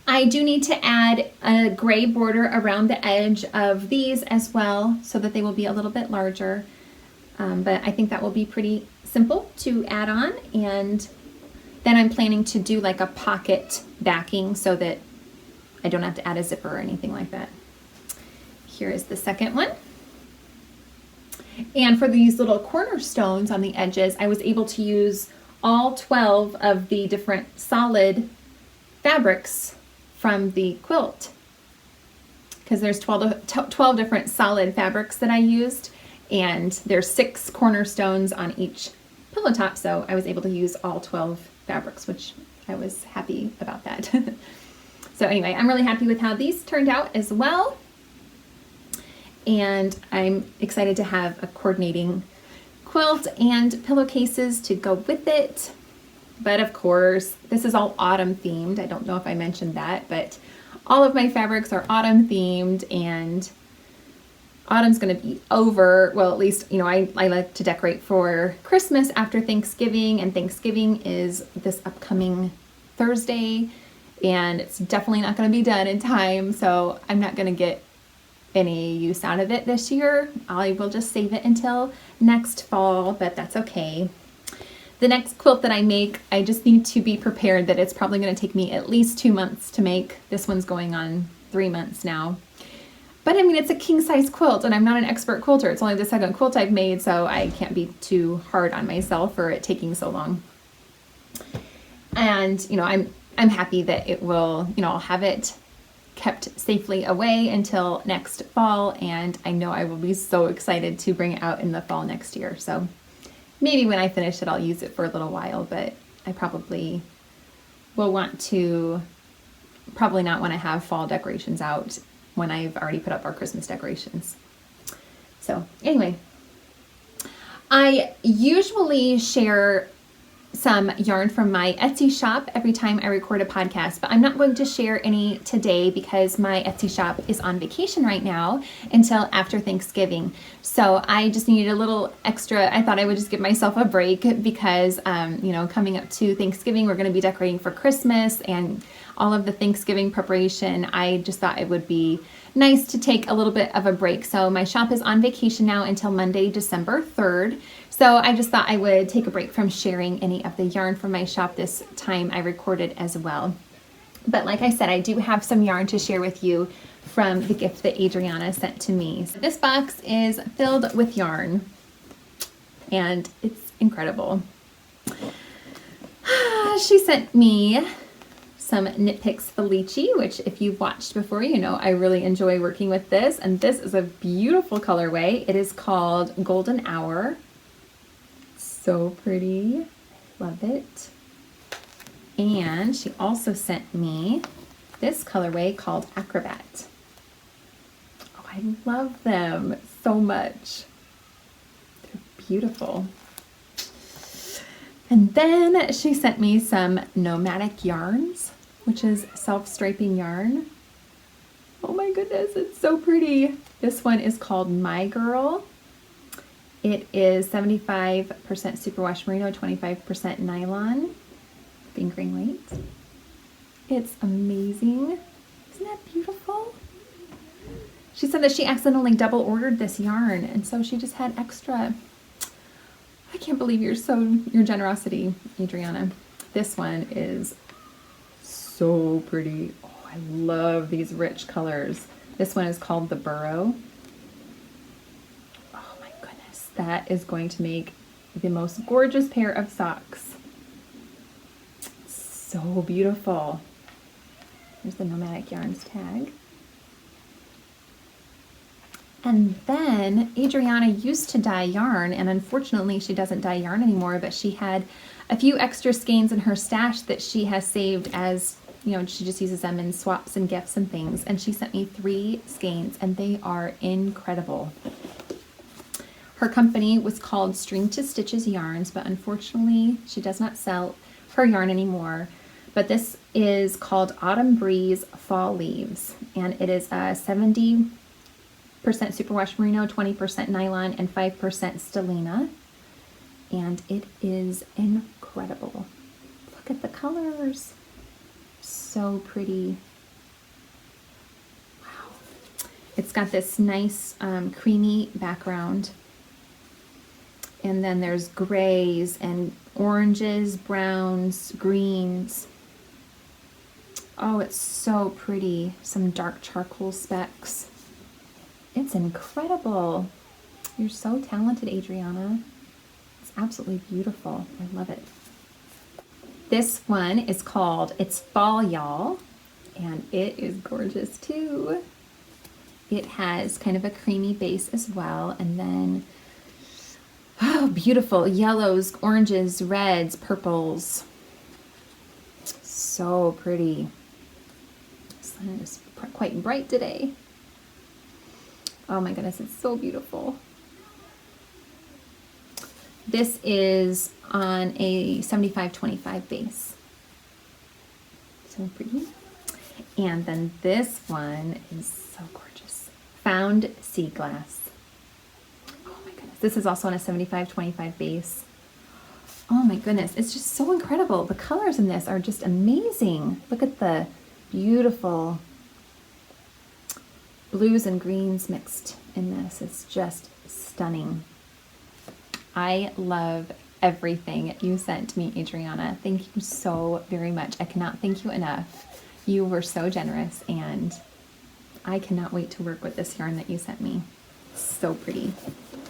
I do need to add a gray border around the edge of these as well so that they will be a little bit larger. But I think that will be pretty simple to add on. And then I'm planning to do like a pocket backing so that I don't have to add a zipper or anything like that. Here is the second one. And for these little cornerstones on the edges, I was able to use all 12 of the different solid fabrics from the quilt because there's 12 different solid fabrics that I used, and there's 6 cornerstones on each pillow top, so I was able to use all 12 fabrics, which I was happy about that. So anyway, I'm really happy with how these turned out as well, and I'm excited to have a coordinating quilt and pillowcases to go with it. But of course, this is all autumn themed. I don't know if I mentioned that, but all of my fabrics are autumn themed, and autumn's going to be over. Well, at least, you know, I like to decorate for Christmas after Thanksgiving, and Thanksgiving is this upcoming Thursday, and it's definitely not going to be done in time, so I'm not going to get any use out of it this year. I will just save it until next fall, but that's okay. The next quilt that I make, I just need to be prepared that it's probably going to take me at least 2 months to make. This one's going on 3 months now. But I mean, it's a king size quilt, and I'm not an expert quilter. It's only the second quilt I've made, so I can't be too hard on myself for it taking so long. And, you know, I'm happy that it will, you know, I'll have it kept safely away until next fall, and I know I will be so excited to bring it out in the fall next year. So maybe when I finish it, I'll use it for a little while, but I probably will probably not want to have fall decorations out when I've already put up our Christmas decorations. So anyway, I usually share some yarn from my Etsy shop every time I record a podcast, but I'm not going to share any today because my Etsy shop is on vacation right now until after Thanksgiving. So I just needed a little extra. I thought I would just give myself a break because, you know, coming up to Thanksgiving, we're going to be decorating for Christmas and all of the Thanksgiving preparation. I just thought it would be nice to take a little bit of a break. So my shop is on vacation now until Monday, December 3rd. So I just thought I would take a break from sharing any of the yarn from my shop this time I recorded as well. But like I said, I do have some yarn to share with you from the gift that Adriana sent to me. So this box is filled with yarn, and it's incredible. She sent me some Knit Picks Felici, which if you've watched before, you know I really enjoy working with this. And this is a beautiful colorway. It is called Golden Hour. So pretty. Love it. And she also sent me this colorway called Acrobat. Oh, I love them so much. They're beautiful. And then she sent me some Nomadic yarns, which is self-striping yarn. Oh my goodness, it's so pretty. This one is called My Girl. It is 75% superwash merino, 25% nylon, fingering weight. It's amazing. Isn't that beautiful? She said that she accidentally double ordered this yarn, and so she just had extra. I can't believe your generosity, Adriana. This one is so pretty. Oh, I love these rich colors. This one is called the Burrow. Oh my goodness, that is going to make the most gorgeous pair of socks. So beautiful. Here's the Nomadic Yarns tag. And then Adriana used to dye yarn, and unfortunately she doesn't dye yarn anymore, but she had a few extra skeins in her stash that she has saved as, you know, she just uses them in swaps and gifts and things. And she sent me 3 skeins, and they are incredible. Her company was called String to Stitches Yarns, but unfortunately she does not sell her yarn anymore. But this is called Autumn Breeze Fall Leaves, and it is a 70% superwash merino, 20% nylon, and 5% stellina. And it is incredible. Look at the colors. So pretty. Wow. It's got this nice creamy background. And then there's grays and oranges, browns, greens. Oh, it's so pretty. Some dark charcoal specks. It's incredible. You're so talented, Adriana. It's absolutely beautiful. I love it. This one is called It's Fall Y'all, and it is gorgeous too. It has kind of a creamy base as well, and then, oh, beautiful yellows, oranges, reds, purples. So pretty. The sun is quite bright today. Oh my goodness, it's so beautiful. This is on a 75-25 base. So pretty. And then this one is so gorgeous. Found Sea Glass. Oh my goodness. This is also on a 75-25 base. Oh my goodness. It's just so incredible. The colors in this are just amazing. Look at the beautiful blues and greens mixed in this. It's just stunning. I love everything you sent me, Adriana. Thank you so very much. I cannot thank you enough. You were so generous, and I cannot wait to work with this yarn that you sent me. So pretty.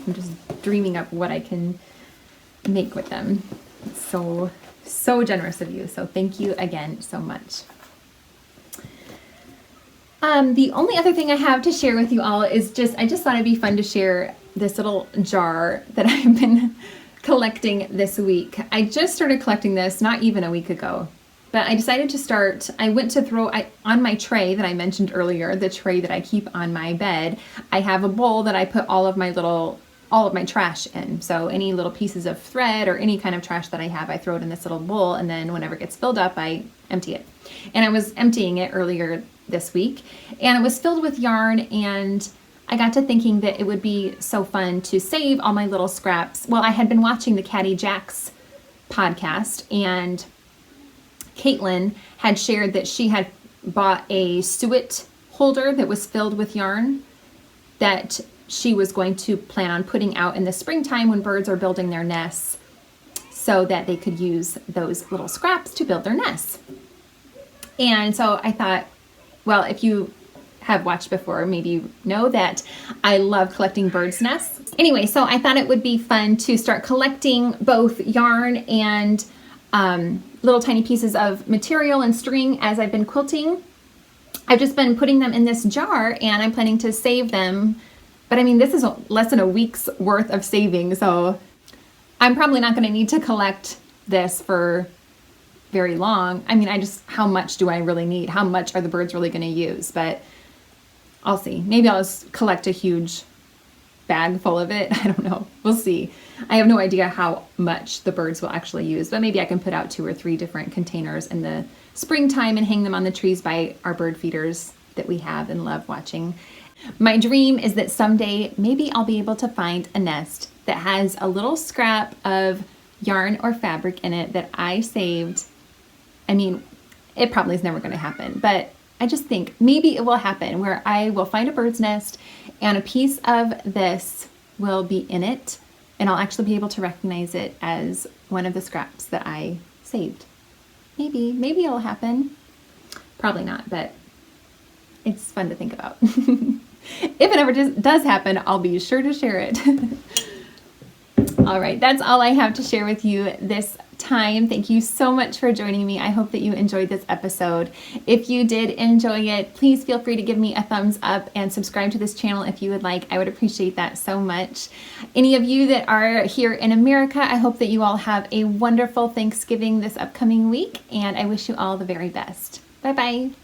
I'm just dreaming up what I can make with them. It's so generous of you. So thank you again so much. The only other thing I have to share with you all is I just thought it'd be fun to share this little jar that I've been collecting this week. I just started collecting this not even a week ago, but I decided to start. I went to throw on my tray that I mentioned earlier, the tray that I keep on my bed. I have a bowl that I put all of my trash in. So any little pieces of thread or any kind of trash that I have, I throw it in this little bowl, and then whenever it gets filled up, I empty it. And I was emptying it earlier this week, and it was filled with yarn, and I got to thinking that it would be so fun to save all my little scraps. Well, I had been watching the Caddy Jacks podcast, and Caitlin had shared that she had bought a suet holder that was filled with yarn that she was going to plan on putting out in the springtime when birds are building their nests, so that they could use those little scraps to build their nests. And so I thought, well, if you have watched before, maybe you know that I love collecting birds' nests. Anyway, so I thought it would be fun to start collecting both yarn and little tiny pieces of material and string as I've been quilting. I've just been putting them in this jar, and I'm planning to save them. But I mean, this is less than a week's worth of saving, so I'm probably not going to need to collect this for very long. I mean, how much do I really need? How much are the birds really going to use? But I'll see. Maybe I'll just collect a huge bag full of it. I don't know. We'll see. I have no idea how much the birds will actually use, but maybe I can put out 2 or 3 different containers in the springtime and hang them on the trees by our bird feeders that we have and love watching. My dream is that someday maybe I'll be able to find a nest that has a little scrap of yarn or fabric in it that I saved. I mean, it probably is never going to happen, but I just think maybe it will happen where I will find a bird's nest and a piece of this will be in it, and I'll actually be able to recognize it as one of the scraps that I saved. Maybe it'll happen. Probably not, but it's fun to think about. If it ever does happen, I'll be sure to share it. All right, that's all I have to share with you this time. Thank you so much for joining me. I hope that you enjoyed this episode. If you did enjoy it, please feel free to give me a thumbs up and subscribe to this channel if you would like. I would appreciate that so much. Any of you that are here in America, I hope that you all have a wonderful Thanksgiving this upcoming week, and I wish you all the very best. Bye-bye.